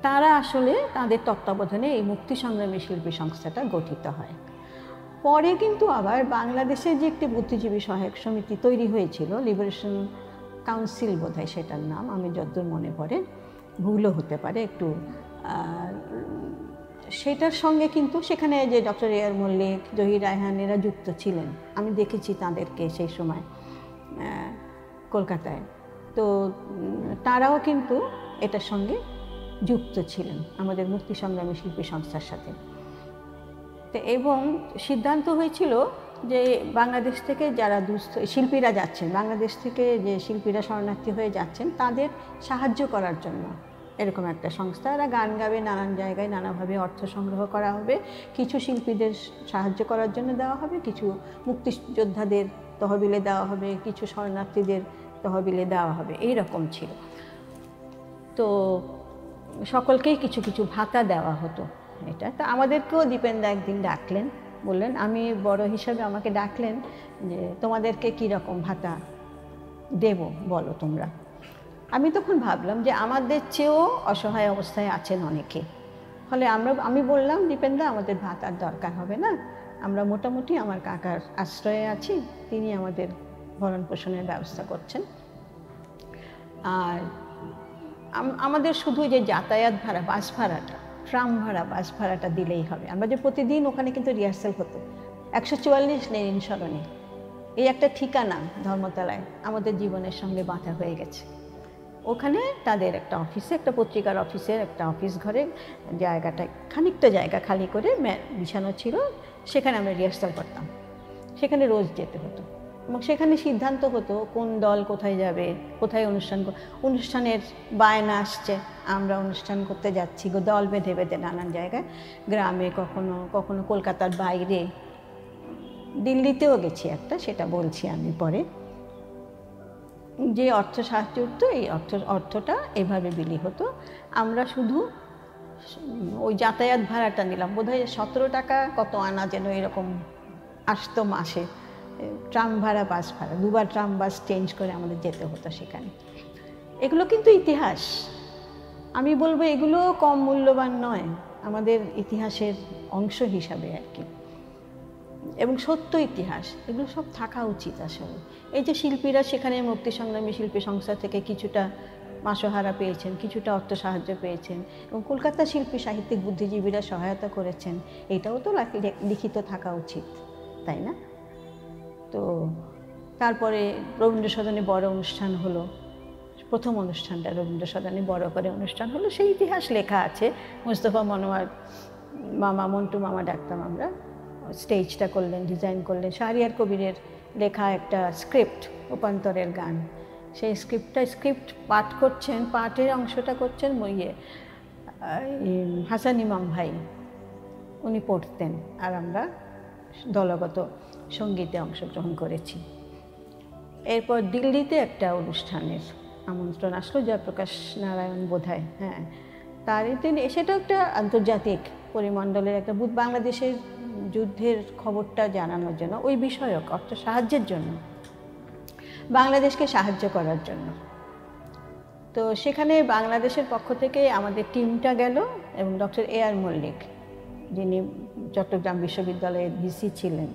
তারা আসলে তাদের তত্ত্বাবধানে এই মুক্তিসংগ্রামী শিল্পী সংস্থাটা গঠিত হয়। পরে কিন্তু আবার বাংলাদেশে যে একটি বুদ্ধিজীবী সহায়ক সমিতি তৈরি হয়েছিল, লিবারেশন কাউন্সিল বোধহয় সেটার নাম, আমি যতদূর মনে পড়ে, ভুলও হতে পারে একটু, সেটার সঙ্গে কিন্তু সেখানে যে ডক্টর এ আর মল্লিক, জহির রায়হান এরা যুক্ত ছিলেন, আমি দেখেছি তাদেরকে সেই সময় কলকাতায়। তো তারাও কিন্তু এটার সঙ্গে যুক্ত ছিলেন আমাদের মুক্তি সংগ্রামী শিল্পী সংস্থার সাথে। তো এবং সিদ্ধান্ত হয়েছিল যে বাংলাদেশ থেকে যারা দুস্থ শিল্পীরা যাচ্ছেন, বাংলাদেশ থেকে যে শিল্পীরা শরণার্থী হয়ে যাচ্ছেন তাদের সাহায্য করার জন্য এরকম একটা সংস্থা, এরা গান গাবে, নানান জায়গায় নানাভাবে অর্থ সংগ্রহ করা হবে, কিছু শিল্পীদের সাহায্য করার জন্য দেওয়া হবে, কিছু মুক্তিযোদ্ধাদের তহবিলে দেওয়া হবে, কিছু শরণার্থীদের তহবিলে দেওয়া হবে, এই রকম ছিল। তো সকলকেই কিছু কিছু ভাতা দেওয়া হতো এটা। তো আমাদেরকেও দীপেনদা একদিন ডাকলেন, বললেন, আমি বড় হিসাবে আমাকে ডাকলেন যে তোমাদেরকে কীরকম ভাতা দেব বলো তোমরা। আমি তখন ভাবলাম যে আমাদের চেয়েও অসহায় অবস্থায় আছেন অনেকে, ফলে আমি বললাম, দীপেনদা আমাদের ভাতার দরকার হবে না, আমরা মোটামুটি আমার কাকার আশ্রয়ে আছি, তিনি আমাদের ভরণ পোষণের ব্যবস্থা করছেন, আর আমাদের শুধু যে যাতায়াত ভাড়া, বাস ভাড়াটা, ট্রাম ভাড়া, বাস ভাড়াটা দিলেই হবে। আমরা যে প্রতিদিন ওখানে কিন্তু রিহার্সাল হতো 144 লেনিন সরণি, এই একটা ঠিকানা ধর্মতলায় আমাদের জীবনের সঙ্গে বাঁধা হয়ে গেছে। ওখানে তাদের একটা অফিসে, একটা পত্রিকার অফিসের একটা অফিস ঘরে জায়গাটা, খানিকটা জায়গা খালি করে বিছানো ছিল, সেখানে আমরা রিহার্সাল করতাম, সেখানে রোজ যেতে হতো এবং সেখানে সিদ্ধান্ত হতো কোন দল কোথায় যাবে, কোথায় অনুষ্ঠানের বায়না আসছে, আমরা অনুষ্ঠান করতে যাচ্ছি, দল বেঁধে বেঁধে নানান জায়গায়, গ্রামে, কখনো কখনো কলকাতার বাইরে, দিল্লিতেও গেছি একটা, সেটা বলছি আমি পরে। যে অর্থ সাহায্য উঠতো, এই অর্থটা এভাবে বিলি হতো। আমরা শুধু ওই যাতায়াত ভাড়াটা নিলাম, বোধহয় 17 টাকা কত আনা যেন এরকম আসতো মাসে, ট্রাম ভাড়া, বাস ভাড়া, দুবার ট্রাম বাস চেঞ্জ করে আমাদের যেতে হতো সেখানে। এগুলো কিন্তু ইতিহাস, আমি বলবো এগুলো কম মূল্যবান নয় আমাদের ইতিহাসের অংশ হিসাবে আর কি, এবং সত্য ইতিহাস, এগুলো সব থাকা উচিত আসলে। এই যে শিল্পীরা সেখানে মুক্তি সংগ্রামী শিল্পী সংস্থা থেকে কিছুটা মাসোহারা পেয়েছেন, কিছুটা অর্থ সাহায্য পেয়েছেন, এবং কলকাতা শিল্পী সাহিত্যিক বুদ্ধিজীবীরা সহায়তা করেছেন, এটাও তো লিখিত থাকা উচিত, তাই না? তো তারপরে রবীন্দ্র সদনে বড় অনুষ্ঠান হলো, প্রথম অনুষ্ঠানটা রবীন্দ্র সদনে বড় করে অনুষ্ঠান হলো, সেই ইতিহাস লেখা আছে। মুস্তফা মনোয়ার মামা, মন্টু মামা ডাকতাম আমরা, স্টেজটা করলেন, ডিজাইন করলেন, শাহরিয়ার কবিরের লেখা একটা স্ক্রিপ্ট, রূপান্তরের গান, সেই স্ক্রিপ্ট পাঠ করছেন, পাঠের অংশটা করছেন হাসান ইমাম ভাই, উনি পড়তেন, আর আমরা দলগত সঙ্গীতে অংশগ্রহণ করেছি। এরপর দিল্লিতে একটা অনুষ্ঠানের আমন্ত্রণ আসলো, জয়প্রকাশ নারায়ণ বোধহয়, হ্যাঁ, তার সেটা একটা আন্তর্জাতিক পরিমণ্ডলের একটা বাংলাদেশের যুদ্ধের খবরটা জানানোর জন্য, ওই বিষয়ক অর্থ সাহায্যের জন্য, বাংলাদেশকে সাহায্য করার জন্য। তো সেখানে বাংলাদেশের পক্ষ থেকে আমাদের টিমটা গেল, এবং ডক্টর এ আর মল্লিক, যিনি চট্টগ্রাম বিশ্ববিদ্যালয়ের ভিসি ছিলেন,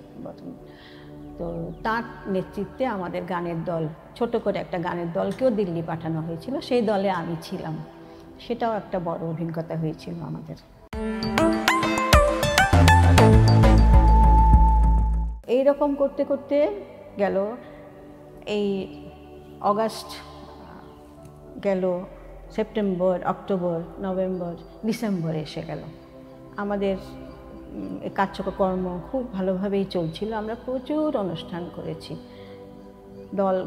তো তার নেতৃত্বে আমাদের গানের দল, ছোট করে একটা গানের দলকেও দিল্লি পাঠানো হয়েছিল, সেই দলে আমি ছিলাম, সেটাও একটা বড় অভিজ্ঞতা হয়েছিল আমাদের। এই রকম করতে করতে গেল, এই অগাস্ট গেল, সেপ্টেম্বর, অক্টোবর, নভেম্বর, ডিসেম্বরে এসে গেল। আমাদের কার্যক্রম খুব ভালোভাবেই চলছিল, আমরা প্রচুর অনুষ্ঠান করেছি,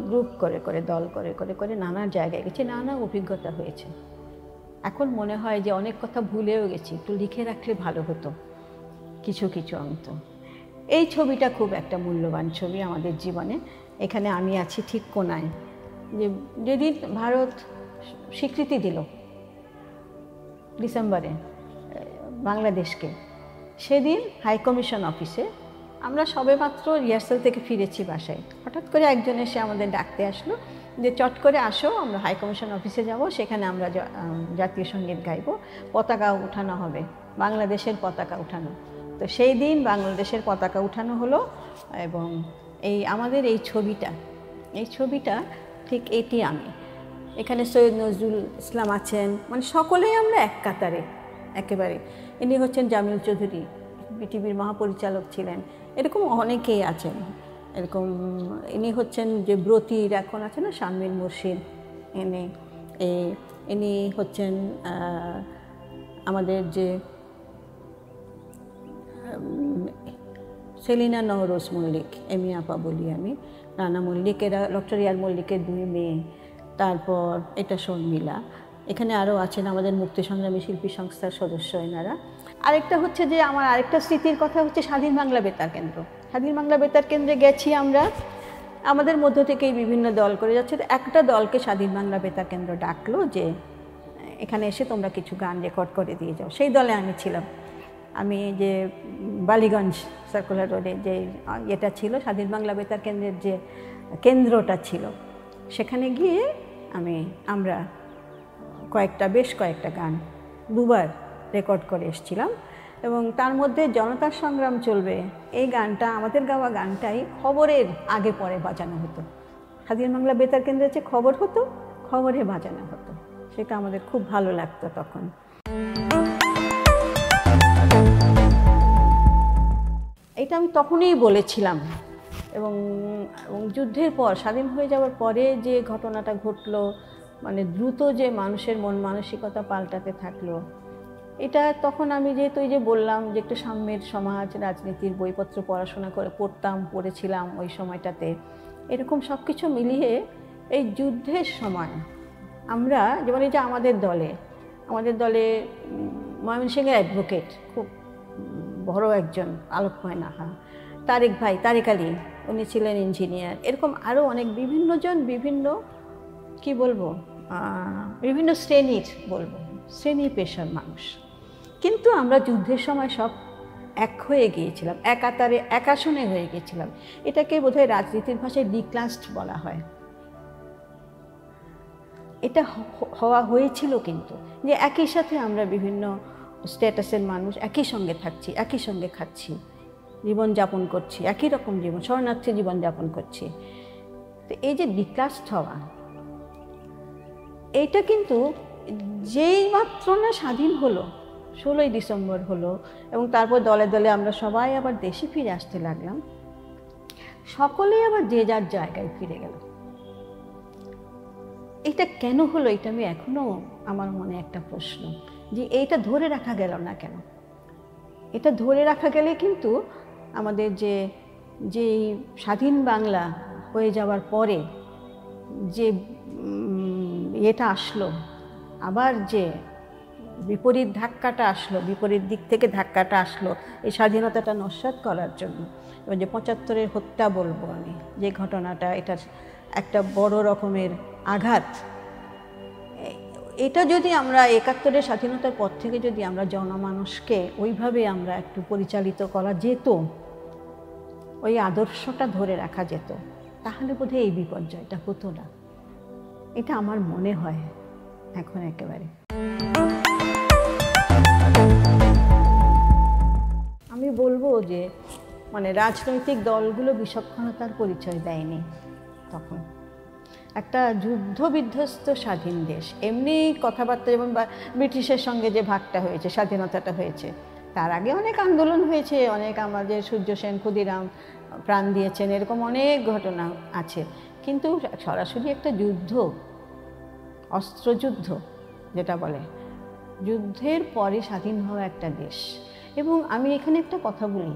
গ্রুপ করে করে, দল করে করে করে নানা জায়গায় গেছি, নানা অভিজ্ঞতা হয়েছে। এখন মনে হয় যে অনেক কথা ভুলেও গেছি, একটু লিখে রাখলে ভালো হতো কিছু কিছু অন্ত। এই ছবিটা খুব একটা মূল্যবান ছবি আমাদের জীবনে। এখানে আমি আছি ঠিক কোনায়, যেদিন ভারত স্বীকৃতি দিল ডিসেম্বরে বাংলাদেশকে, সেদিন হাইকমিশন অফিসে আমরা সবেমাত্র রিহার্সাল থেকে ফিরেছি বাসায়, হঠাৎ করে একজন এসে আমাদের ডাকতে আসলো যে চট করে আসো, আমরা হাইকমিশন অফিসে যাব, সেখানে আমরা জাতীয় সঙ্গীত গাইব, পতাকা উঠানো হবে, বাংলাদেশের পতাকা উঠানো। তো সেই দিন বাংলাদেশের পতাকা উঠানো হলো, এবং আমাদের এই ছবিটা ঠিক এটি আমি, এখানে সৈয়দ নজরুল ইসলাম আছেন, মানে সকলেই আমরা এক কাতারে একেবারে। ইনি হচ্ছেন জামিল চৌধুরী, বিটিভির মহাপরিচালক ছিলেন। এরকম অনেকেই আছেন এরকম। ইনি হচ্ছেন যে ব্রতীর এখন আছে না শারমিন মুর্শিদ, ইনি হচ্ছেন আমাদের যে সেলিনা নহরোজ মল্লিক, এমি আপা বলি আমি, রানা মল্লিক, এরা ডক্টর ইয়ার মল্লিকের 2 মেয়ে। তারপর এটা শর্মিলা, এখানে আরও আছেন আমাদের মুক্তি সংগ্রামী শিল্পী সংস্থার সদস্য এনারা। আরেকটা হচ্ছে যে আমার আরেকটা স্মৃতির কথা হচ্ছে স্বাধীন বাংলা বেতার কেন্দ্র। স্বাধীন বাংলা বেতার কেন্দ্রে গেছি আমরা, আমাদের মধ্য থেকেই বিভিন্ন দল করে যাচ্ছে। একটা দলকে স্বাধীন বাংলা বেতার কেন্দ্র ডাকলো যে এখানে এসে তোমরা কিছু গান রেকর্ড করে দিয়ে যাও। সেই দলে আমি ছিলাম। আমি যে বালিগঞ্জ সার্কুলার রোডে যে এটা ছিল স্বাধীন বাংলা বেতার কেন্দ্রের যে কেন্দ্রটা ছিল, সেখানে গিয়ে আমরা বেশ কয়েকটা গান 2বার রেকর্ড করে এসেছিলাম। এবং তার মধ্যে জনতার সংগ্রাম চলবে এই গানটা, আমাদের গাওয়া গানটাই খবরের আগে পরে বাজানো হতো। স্বাধীন বাংলা বেতার কেন্দ্রে যে খবর হতো, খবরে বাজানো হতো, সেটা আমাদের খুব ভালো লাগতো তখন। এটা আমি তখনই বলেছিলাম। এবং যুদ্ধের পর, স্বাধীন হয়ে যাওয়ার পরে যে ঘটনাটা ঘটলো, মানে দ্রুত যে মানুষের মন মানসিকতা পাল্টাতে থাকলো, এটা তখন আমি যেহেতু এই যে বললাম যে একটু সাম্যের সমাজ রাজনীতির বইপত্র পড়াশোনা করে পড়েছিলাম ওই সময়টাতে, এরকম সব কিছু মিলিয়ে এই যুদ্ধের সময় আমরা যেমন এই যে আমাদের দলে ময়মনসিংহের অ্যাডভোকেট, খুব বড় একজন আলোকময় নাহা, তারেক আলী, উনি ছিলেন ইঞ্জিনিয়ার, এরকম আরও অনেক বিভিন্নজন বিভিন্ন বিভিন্ন শ্রেণী পেশার মানুষ। কিন্তু আমরা যুদ্ধের সময় সব এক হয়ে গিয়েছিলাম, এক আসনে হয়ে গিয়েছিলাম। এটাকে বোধহয় রাজনীতির ভাষায় ডিক্লাসড বলা হয়। এটা হয়েছিল কিন্তু যে একই সাথে আমরা বিভিন্ন স্ট্যাটাসের মানুষ একই সঙ্গে থাকছি, একই সঙ্গে খাচ্ছি, জীবনযাপন করছি, একই রকম শরণার্থী জীবনযাপন করছি। তো এই যে ডিক্লাসড হওয়া, এইটা কিন্তু যেই মাত্র না স্বাধীন হলো, 16ই ডিসেম্বর হলো, এবং তারপর দলে দলে আমরা সবাই আবার দেশে ফিরে আসতে লাগলাম, সকলেই আবার যে যার জায়গায় ফিরে গেল। এটা কেন হলো, এটা আমি এখনও আমার মনে একটা প্রশ্ন, যে এইটা ধরে রাখা গেল না কেন? এটা ধরে রাখা গেলে কিন্তু আমাদের যে স্বাধীন বাংলা হয়ে যাওয়ার পরে যে এটা আসলো, আবার যে বিপরীত দিক থেকে ধাক্কাটা আসলো এই স্বাধীনতাটা নস্যাৎ করার জন্য, এবং যে 75-এর হত্যা বলবো আমি, যে ঘটনাটা, এটার একটা বড় রকমের আঘাত। এটা যদি আমরা 71-এর স্বাধীনতার পর থেকে যদি আমরা জনমানুষকে ওইভাবে আমরা একটু পরিচালিত করা যেত, ওই আদর্শটা ধরে রাখা যেত, তাহলে বোধহয় এই বিপর্যয়টা হতো না। এটা আমার মনে হয় এখন একেবারে। আমি বলবো যে মানে রাজনৈতিক দলগুলো বিচক্ষণতার পরিচয় দেয়নি তখন। একটা যুদ্ধ বিধ্বস্ত স্বাধীন দেশ, এমনি কথাবার্তা যেমন ব্রিটিশের সঙ্গে যে ভাগটা হয়েছে, স্বাধীনতাটা হয়েছে, তার আগে অনেক আন্দোলন হয়েছে, অনেক আমাদের সূর্য সেন, ক্ষুদিরাম প্রাণ দিয়েছেন, এরকম অনেক ঘটনা আছে। কিন্তু সরাসরি একটা যুদ্ধ, অস্ত্রযুদ্ধ যেটা বলে, যুদ্ধের পরে স্বাধীন হওয়া একটা দেশ। এবং আমি এখানে একটা কথা বলি,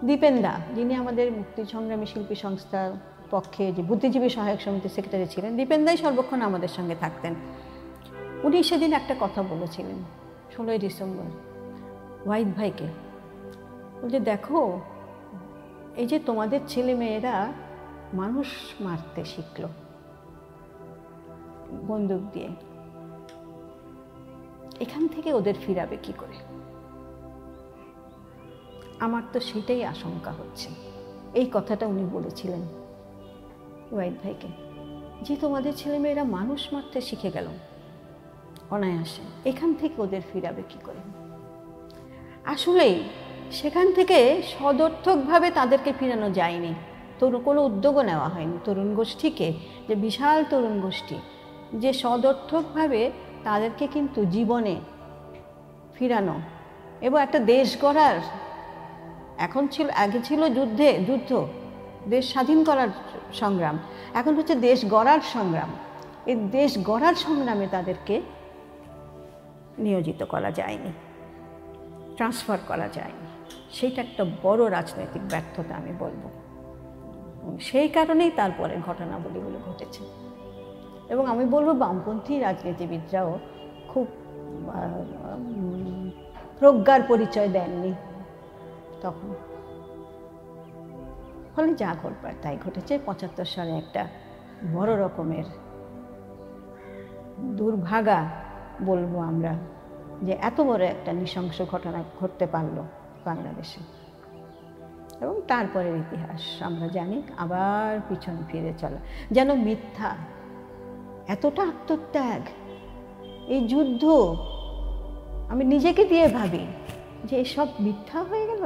দীপেনদা, যিনি আমাদের মুক্তি সংগ্রামী শিল্পী সংস্থার পক্ষে যে বুদ্ধিজীবী সহায়ক সমিতির সেক্রেটারি ছিলেন, দীপেনদাই সর্বক্ষণ আমাদের সঙ্গে থাকতেন। উনি সেদিন একটা কথা বলেছিলেন 16ই ডিসেম্বর ওয়াহিদ ভাইকে, বলছে দেখো, এই যে তোমাদের ছেলে মেয়েরা মানুষ মারতে শিখলো বন্দুক দিয়ে, এখান থেকে ওদের ফিরাবে কি করে? আমার তো সেটাই আশঙ্কা হচ্ছে। এই কথাটা উনি বলেছিলেন ওয়াহিদ ভাইকে, যে তোমাদের ছেলেমেয়েরা মানুষ মারতে শিখে গেল অনায়াসে, এখান থেকে ওদের ফিরাবে কি করে? আসলেই সেখান থেকে সদর্থকভাবে তাদেরকে ফিরানো যায়নি, কোনো উদ্যোগও নেওয়া হয়নি তরুণ গোষ্ঠীকে, যে বিশাল তরুণ গোষ্ঠী যে সদর্থকভাবে তাদেরকে কিন্তু জীবনে ফিরানো এবং একটা দেশ গড়ার, আগে ছিল যুদ্ধ, দেশ স্বাধীন করার সংগ্রাম, এখন হচ্ছে দেশ গড়ার সংগ্রাম। এই দেশ গড়ার সংগ্রামে তাদেরকে নিয়োজিত করা যায়নি, ট্রান্সফার করা যায়নি। সেইটা একটা বড় রাজনৈতিক ব্যর্থতা আমি বলবো। সেই কারণেই তারপরে ঘটনাবলীগুলো ঘটেছে। এবং আমি বলবো বামপন্থী রাজনীতিবিদরাও খুব প্রজ্ঞার পরিচয় দেননি তখন। ফলে যা ঘটবার তাই ঘটেছে। 75 সালে একটা বড় রকমের দুর্ভাগা বলবো আমরা, যে এত বড় একটা নৃশংস ঘটনা ঘটতে পারলো বাংলাদেশে। এবং তারপরের ইতিহাস আমরা জানি, আবার পিছন ফিরে চলা যেন মিথ্যা। এতটা আত্মত্যাগ, এই যুদ্ধ, আমি নিজেকে দিয়ে ভাবি যে এসব মিথ্যা হয়ে গেল,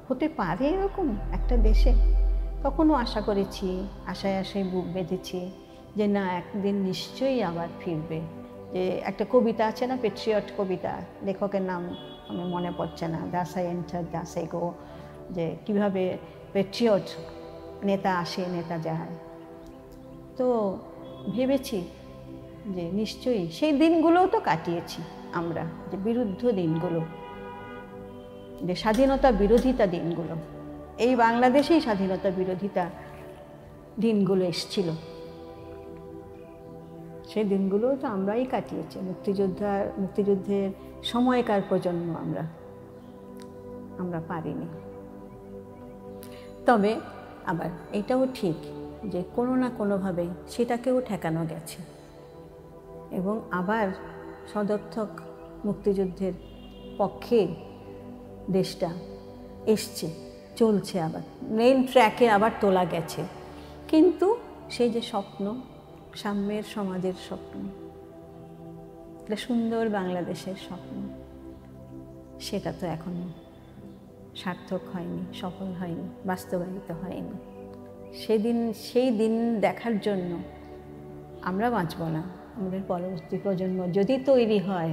হতে পারে এরকম একটা দেশে। তখনও আশা করেছি, আশায় বুক বেঁধেছি যে না, একদিন নিশ্চয়ই আবার ফিরবে। যে একটা কবিতা আছে না, পেট্রিয়ট কবিতা, লেখকের নাম আমি মনে পড়ছে না, Das I enter Das I go, যে কীভাবে পেট্রিয়ট, নেতা আসে নেতা যায়। তো ভেবেছি যে নিশ্চয়ই সেই দিনগুলোও তো কাটিয়েছি আমরা, যে বিরুদ্ধ দিনগুলো, যে স্বাধীনতা বিরোধিতা দিনগুলো, এই বাংলাদেশেই স্বাধীনতা বিরোধিতা দিনগুলো এসছিল। সেই দিনগুলোও তো আমরাই কাটিয়েছি, মুক্তিযুদ্ধের সময়কার প্রজন্ম আমরা পারিনি। তবে আবার এটাও ঠিক যে কোনো না কোনোভাবে সেটাকেও ঠেকানো গেছে এবং আবার সদর্থক মুক্তিযুদ্ধের পক্ষে দেশটা এসছে, চলছে, আবার মেইন ট্র্যাকে আবার তোলা গেছে। কিন্তু সেই যে স্বপ্ন, সাম্যের সমাজের স্বপ্ন, একটা সুন্দর বাংলাদেশের স্বপ্ন, সেটা তো এখনো সার্থক হয়নি, সফল হয়নি, বাস্তবায়িত হয়নি। সেই দিন দেখার জন্য আমরা বাঁচব না, আমাদের পরবর্তী প্রজন্ম যদি তৈরি হয়,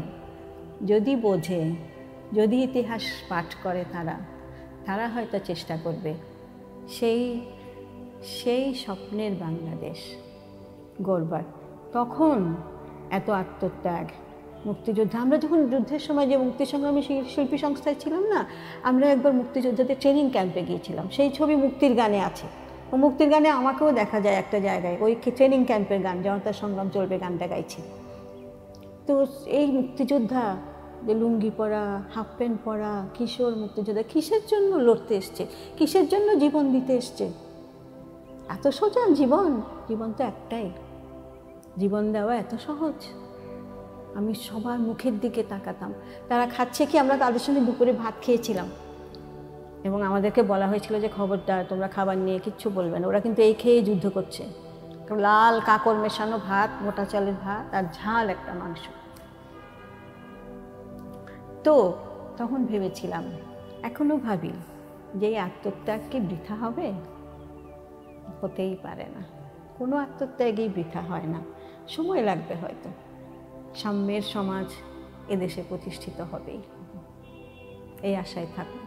যদি বোঝে, যদি ইতিহাস পাঠ করে, তারা হয়তো চেষ্টা করবে সেই স্বপ্নের বাংলাদেশ গড়বার। তখন এত আত্মত্যাগ, মুক্তিযোদ্ধা, আমরা যখন যুদ্ধের সময় যে মুক্তি সংগ্রামী শিল্পী সংস্থায় ছিলাম না, আমরা একবার মুক্তিযোদ্ধাদের ট্রেনিং ক্যাম্পে গিয়েছিলাম। সেই ছবি মুক্তির গানে আছে। ও মুক্তির গানে আমাকেও দেখা যায় একটা জায়গায়, ওই ট্রেনিং ক্যাম্পের গান, জনতা সংগ্রাম চলবে গানটা গাইছে। তো এই মুক্তিযোদ্ধা যে লুঙ্গি পরা, হাফ প্যান্ট পরা কিশোর মুক্তিযোদ্ধা কিসের জন্য লড়তে এসছে, কিসের জন্য জীবন দিতে এসছে? এত সোজা জীবন তো একটাই, জীবন দেওয়া এত সহজ। আমি সবার মুখের দিকে তাকাতাম, তারা খাচ্ছে কি, আমরা তাদের সঙ্গে দুপুরে ভাত খেয়েছিলাম এবং আমাদেরকে বলা হয়েছিল যে খবরদার তোমরা খাবার নিয়ে কিচ্ছু বলবে না। ওরা কিন্তু এই খেয়ে যুদ্ধ করছে, লাল কাঁকড় মেশানো ভাত, মোটা চালের ভাত আর ঝাল একটা মাংস। তো তখন ভেবেছিলাম, এখনো ভাবি যে এই আত্মত্যাগ কি বৃথা হবে? হতেই পারে না, কোনো আত্মত্যাগই বৃথা হয় না। সময় লাগবে হয়তো, সাম্যের সমাজ এদেশে প্রতিষ্ঠিত হবেই, এই আশায় থাকবো।